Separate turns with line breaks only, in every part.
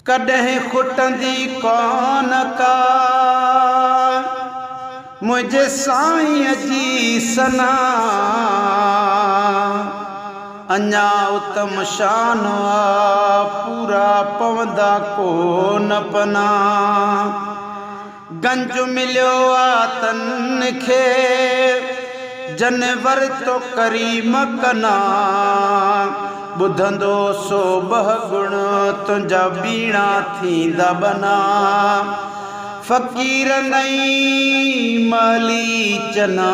कॾहिं खुटंदी कौन का मुझे साईं जी सना। अञा उत्तम शान आ पूरा पवंदा कोन पना। गंज मिलियो आ तन खे जनवर तो करीम कना। ॿुधंदो सो बह गुण तुंहिंजा बीणा थींदा बना। फ़कीर नई माली चना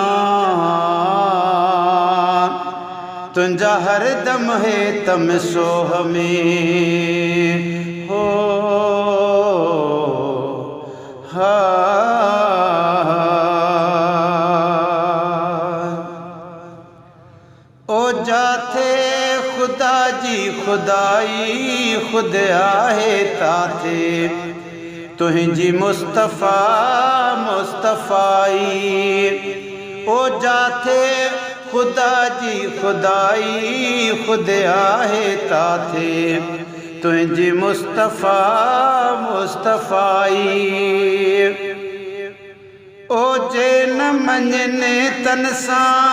तुंहिंजा हरदम है तम सोह में हो। हा ओ जाथे खुदा जी खुदाई खुद आहे ताथे। तुंहिंजी मुस्तफ़ा मुस्तफ़ाई ओ जाथे खुदा जी खुदाई खुद आहे ताथे। तुंहिंजी मुस्तफ़ा मुस्तफ़ाई ओ जे न मञने तन सां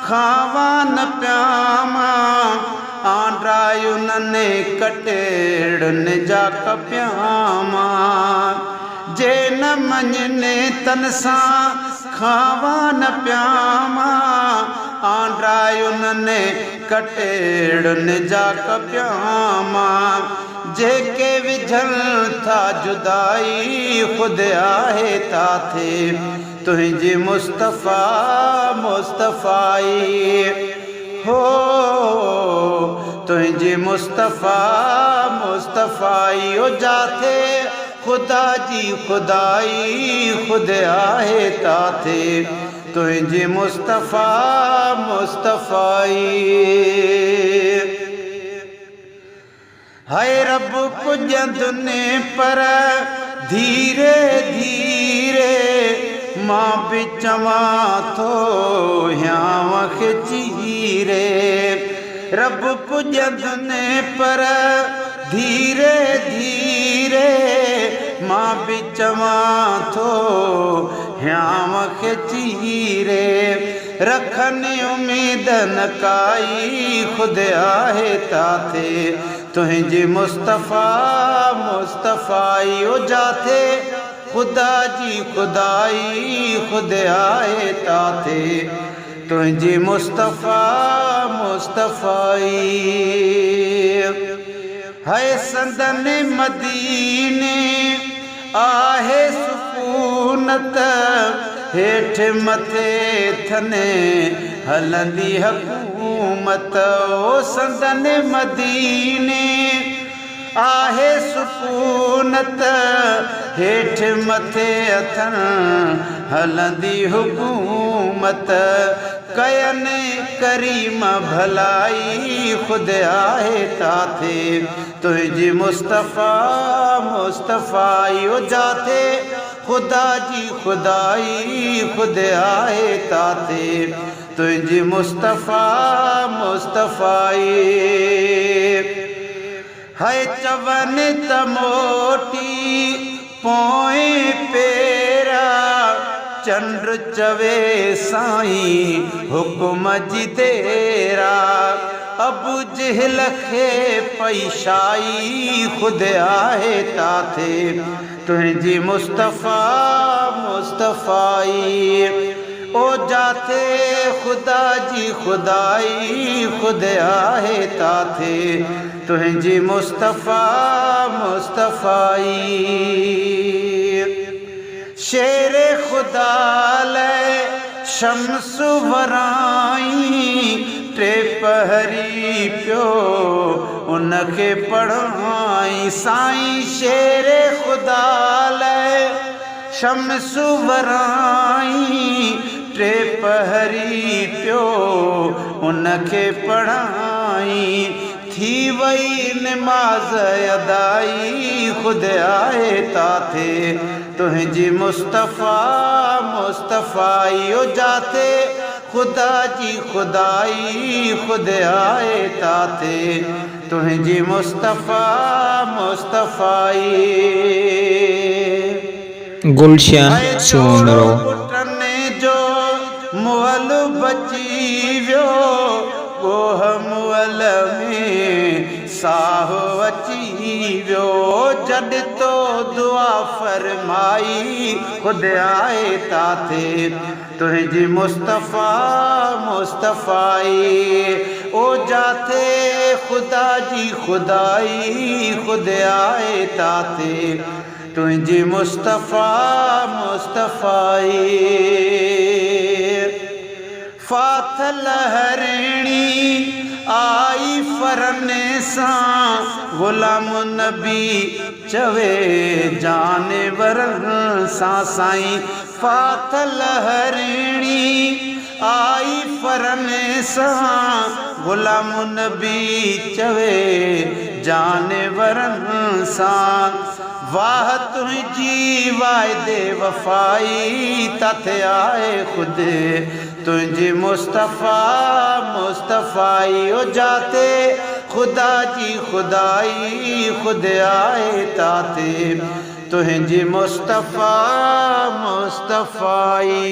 खावा न प्यामा। आंड्रायुनने कटेड़न जा कप्यामा। जे न मञने तन सां खावा न प्यामा। आंड्रायुनने कटेड़न जा कप्यामा। जेके विझल था जुदाई खुद आहे ताथे। तुंहिंजी मुस्तफ़ा मुस्तफ़ाई हो। तुंहिंजी मुस्तफ़ा मुस्तफ़ाई ओ जाथे खुदा जी खुदाई खुद आहे ताथे। तुंहिंजी मुस्तफ़ा मुस्तफ़ाई हाय रब पुॼंदुने पर धीरे धीरे। मां बि चवां थो हियांव खे चीरे। रब पुॼंदुने पर धीरे धीरे। मां बि चवां थो हियांव खे चीरे। रखनि उम्मीद न काई खुद आहे ताथे। तुंहिंजी मुस्तफ़ा मुस्तफ़ाई ओ जाथे खुदा जी खुदाई खुद आहे ताथे। तुंहिंजी मुस्तफ़ा मुस्तफ़ाई है संदन मदीने आहे सुकूनत। हेठ मथे थने हलंदी हुकूमत। ओ संदन मदीने आहे सुकूनत। हेठ मथे अथन हलंदी हुकूमत। कयनि करीम भलाई खुद आहे ताथे। तुंहिंजी मुस्तफ़ा मुस्तफ़ाई ओ जाथे खुदा जी खुदाई खुद आहे ताथे। तुंहिंजी मुस्तफ़ा मुस्तफ़ाई है चवनि त मोटी पोए पेरा। चंड चवे साईं हुकुम जी तेरा। अबू जहल खे पैशाई खुद आहे ताथे। तुंहिंजी मुस्तफ़ा मुस्तफ़ाई ओ जाथे खुदा जी खुदाई खुद आहे ताथे। तुंहिंजी मुस्तफ़ा मुस्तफ़ाई शेरे खुदा ले शम्स वराई। टे पहरी पियो उनखे पढ़ाई। साईं शेरे खुदा ले शम्स वराई। टे पहरी पियो उनखे पढ़ाई। थी वई नमाज़ अदाई खुद आहे ताथे। तुंहिंजी मुस्तफ़ा मुस्तफ़ाई ओ जाथे खुदा जी खुदाई खुद आहे ताथे। तुंहिंजी मुस्तफ़ा मुस्तफ़ा मुस्तफ़ाई
गुलशन सूंदरो
पुटने जो मुअल बची वियो गोह मुअल में साह अची वियो जड तो दुआ फरमाई खुद आए ताते तुझी मुस्तफ़ा मुस्तफ़ाई ओ जाते खुदा जी खुदाई खुद आए ताते तुझी मुस्तफ़ा मुस्तफ़ाई फाथल हरिणी आई फरने सां गुलाम नबी चवे जानवर सां साईं फाथल हरिणी आई फरने सां गुलाम नबी चवे जानवर सां वाह तुझी वायदे वफाई तथ आए खुद तुझी मुस्तफ़ा मुस्तफ़ाई ओ जाते खुदा जी खुदाई खुद आए ताते तुझी मुस्तफ़ा मुस्तफ़ाई।